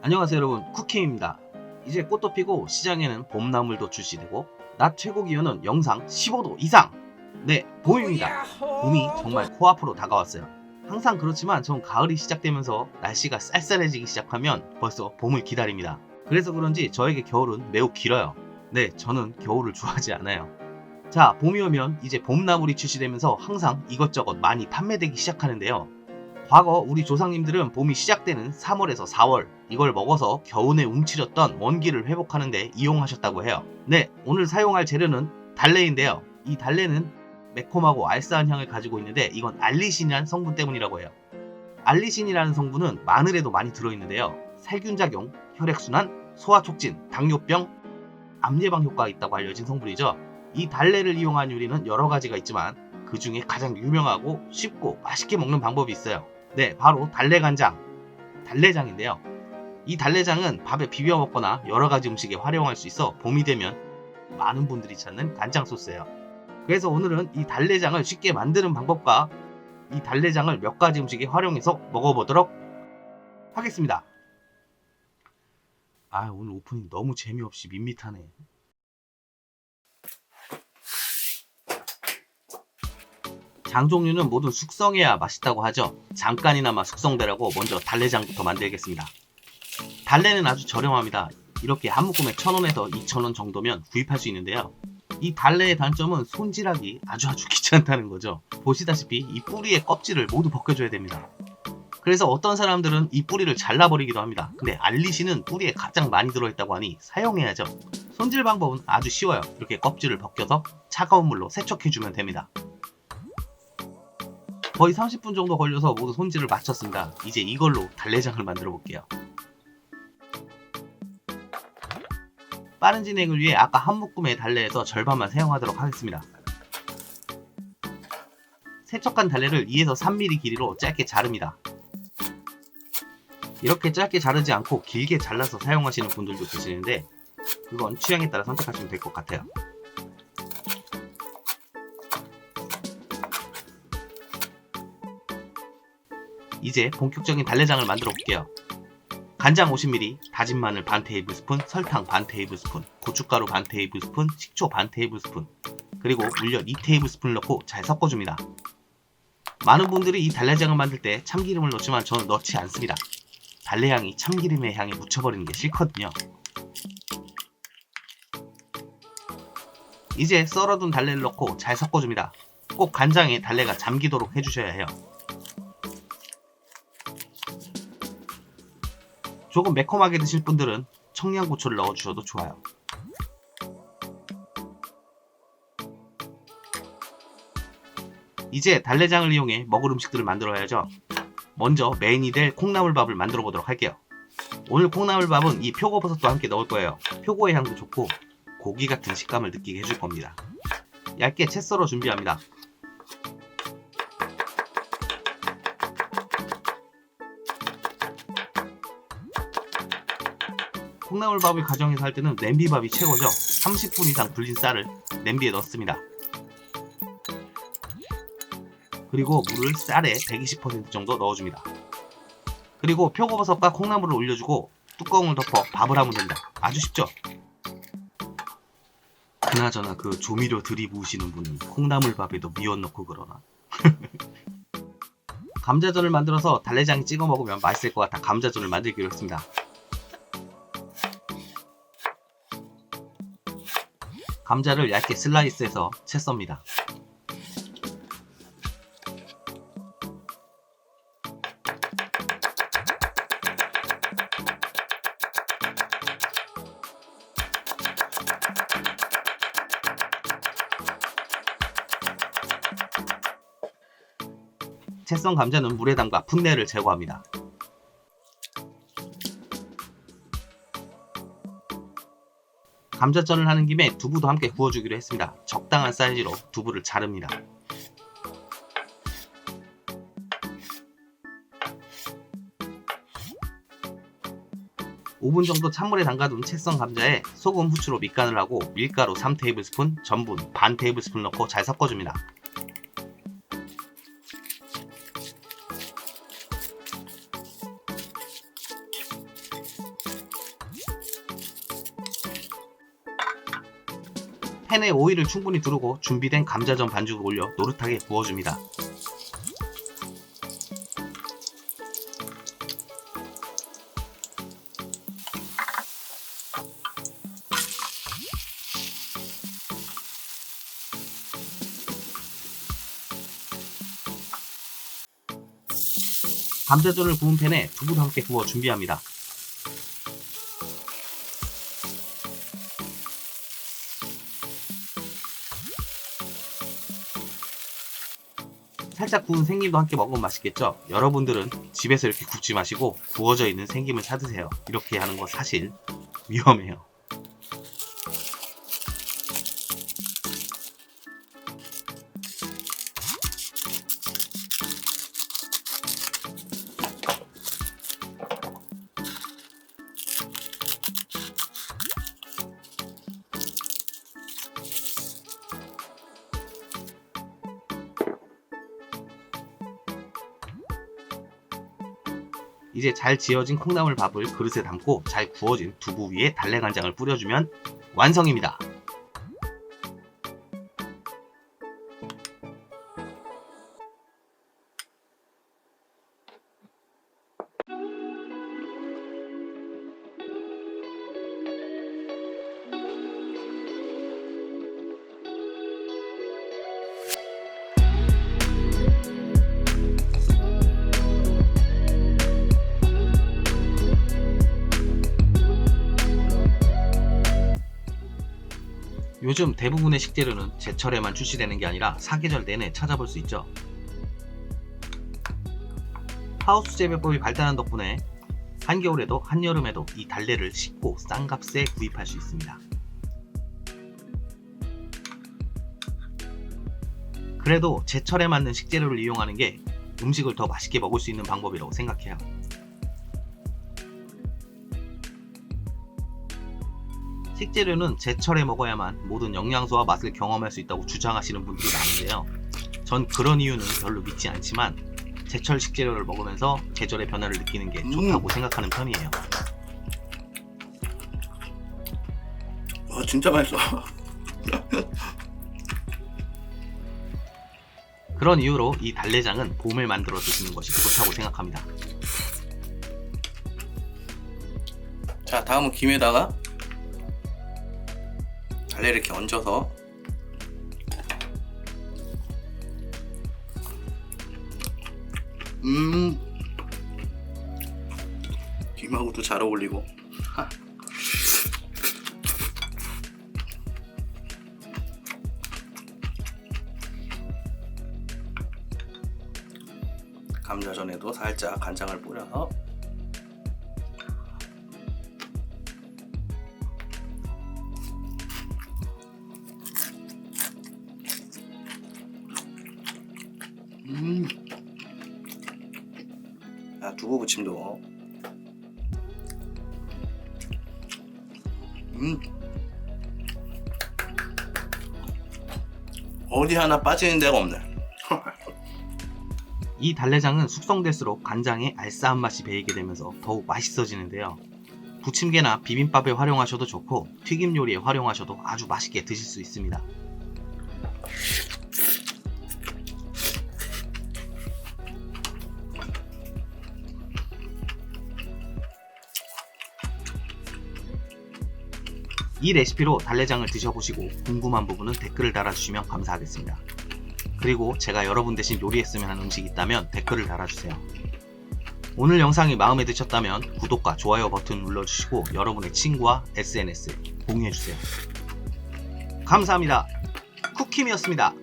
안녕하세요 여러분, 쿠킹입니다. 이제 꽃도 피고 시장에는 봄나물도 출시되고 낮 최고 기온은 영상 15도 이상! 네, 봄입니다. 봄이 정말 코앞으로 다가왔어요. 항상 그렇지만 전 가을이 시작되면서 날씨가 쌀쌀해지기 시작하면 벌써 봄을 기다립니다. 그래서 그런지 저에게 겨울은 매우 길어요. 네, 저는 겨울을 좋아하지 않아요. 자, 봄이 오면 이제 봄나물이 출시되면서 항상 이것저것 많이 판매되기 시작하는데요. 과거 우리 조상님들은 봄이 시작되는 3월에서 4월 이걸 먹어서 겨우내 움츠렸던 원기를 회복하는 데 이용하셨다고 해요. 네, 오늘 사용할 재료는 달래인데요. 이 달래는 매콤하고 알싸한 향을 가지고 있는데 이건 알리신이라는 성분 때문이라고 해요. 알리신이라는 성분은 마늘에도 많이 들어있는데요. 살균작용, 혈액순환, 소화촉진, 당뇨병, 암예방 효과가 있다고 알려진 성분이죠. 이 달래를 이용한 요리는 여러 가지가 있지만 그 중에 가장 유명하고 쉽고 맛있게 먹는 방법이 있어요. 네, 바로 달래간장, 달래장인데요. 이 달래장은 밥에 비벼 먹거나 여러 가지 음식에 활용할 수 있어 봄이 되면 많은 분들이 찾는 간장 소스예요. 그래서 오늘은 이 달래장을 쉽게 만드는 방법과 이 달래장을 몇 가지 음식에 활용해서 먹어보도록 하겠습니다. 오늘 오프닝 너무 재미없이 밋밋하네. 장 종류는 모두 숙성해야 맛있다고 하죠. 잠깐이나마 숙성되라고 먼저 달래장부터 만들겠습니다. 달래는 아주 저렴합니다. 이렇게 한 묶음에 1,000원에서 2,000원 정도면 구입할 수 있는데요. 이 달래의 단점은 손질하기 아주 귀찮다는 거죠. 보시다시피 이 뿌리의 껍질을 모두 벗겨줘야 됩니다. 그래서 어떤 사람들은 이 뿌리를 잘라버리기도 합니다. 근데 알리신은 뿌리에 가장 많이 들어있다고 하니 사용해야죠. 손질 방법은 아주 쉬워요. 이렇게 껍질을 벗겨서 차가운 물로 세척해주면 됩니다. 거의 30분 정도 걸려서 모두 손질을 마쳤습니다. 이제 이걸로 달래장을 만들어 볼게요. 빠른 진행을 위해 아까 한 묶음의 달래에서 절반만 사용하도록 하겠습니다. 세척한 달래를 2에서 3mm 길이로 짧게 자릅니다. 이렇게 짧게 자르지 않고 길게 잘라서 사용하시는 분들도 계시는데 그건 취향에 따라 선택하시면 될 것 같아요. 이제 본격적인 달래장을 만들어 볼게요. 간장 50ml, 다진 마늘 반 테이블스푼, 설탕 반 테이블스푼, 고춧가루 반 테이블스푼, 식초 반 테이블스푼, 그리고 물엿 2테이블스푼을 넣고 잘 섞어줍니다. 많은 분들이 이 달래장을 만들 때 참기름을 넣지만 저는 넣지 않습니다. 달래향이 참기름의 향에 묻혀버리는 게 싫거든요. 이제 썰어둔 달래를 넣고 잘 섞어줍니다. 꼭 간장에 달래가 잠기도록 해주셔야 해요. 조금 매콤하게 드실 분들은 청양고추를 넣어주셔도 좋아요. 이제 달래장을 이용해 먹을 음식들을 만들어야죠. 먼저 메인이 될 콩나물밥을 만들어 보도록 할게요. 오늘 콩나물밥은 이 표고버섯도 함께 넣을 거예요. 표고의 향도 좋고 고기 같은 식감을 느끼게 해줄 겁니다. 얇게 채 썰어 준비합니다. 콩나물밥을 가정에서 할 때는 냄비밥이 최고죠. 30분 이상 불린 쌀을 냄비에 넣습니다. 그리고 물을 쌀에 120% 정도 넣어줍니다. 그리고 표고버섯과 콩나물을 올려주고 뚜껑을 덮어 밥을 하면 됩니다. 아주 쉽죠? 그나저나 그 조미료 들이부으시는 분은 콩나물밥에도 미원 넣고 그러나? 감자전을 만들어서 달래장에 찍어 먹으면 맛있을 것 같아 감자전을 만들기로 했습니다. 감자를 얇게 슬라이스해서 채 썹니다. 채 썬 감자는 물에 담가 풋내를 제거합니다. 감자전을 하는 김에 두부도 함께 구워주기로 했습니다. 적당한 사이즈로 두부를 자릅니다. (5분) 정도 찬물에 담가둔 채 썬 감자에 소금, 후추로 밑간을 하고 밀가루 3테이블스푼, 전분 반 테이블스푼 넣고 잘 섞어줍니다. 팬에 오일을 충분히 두르고 준비된 감자전 반죽을 올려 노릇하게 구워줍니다. 감자전을 구운 팬에 두부도 함께 구워 준비합니다. 살짝 구운 생김도 함께 먹으면 맛있겠죠? 여러분들은 집에서 이렇게 굽지 마시고 구워져 있는 생김을 찾으세요. 이렇게 하는 거 사실 위험해요. 이제 잘 지어진 콩나물밥을 그릇에 담고 잘 구워진 두부 위에 달래간장을 뿌려주면 완성입니다. 요즘 대부분의 식재료는 제철에만 출시되는 게 아니라 사계절 내내 찾아볼 수 있죠. 하우스 재배법이 발달한 덕분에 한겨울에도 한여름에도 이 달래를 쉽고 싼 값에 구입할 수 있습니다. 그래도 제철에 맞는 식재료를 이용하는 게 음식을 더 맛있게 먹을 수 있는 방법이라고 생각해요. 식재료는 제철에 먹어야만 모든 영양소와 맛을 경험할 수 있다고 주장하시는 분들이 많은데요. 전 그런 이유는 별로 믿지 않지만 제철 식재료를 먹으면서 계절의 변화를 느끼는 게 좋다고 생각하는 편이에요. 진짜 맛있어. 그런 이유로 이 달래장은 봄에 만들어 드시는 것이 좋다고 생각합니다. 자, 다음은 김에다가 달래 이렇게 얹어서 김하고도 잘 어울리고. 감자전에도 살짝 간장을 뿌려서 두부 부침도 어디 하나 빠지는 데가 없네. 이 달래장은 숙성될수록 간장의 알싸한 맛이 배이게 되면서 더욱 맛있어지는데요. 부침개나 비빔밥에 활용하셔도 좋고 튀김 요리에 활용하셔도 아주 맛있게 드실 수 있습니다. 이 레시피로 달래장을 드셔보시고 궁금한 부분은 댓글을 달아주시면 감사하겠습니다. 그리고 제가 여러분 대신 요리했으면 하는 음식이 있다면 댓글을 달아주세요. 오늘 영상이 마음에 드셨다면 구독과 좋아요 버튼 눌러주시고 여러분의 친구와 SNS에 공유해주세요. 감사합니다. 쿠킴이었습니다.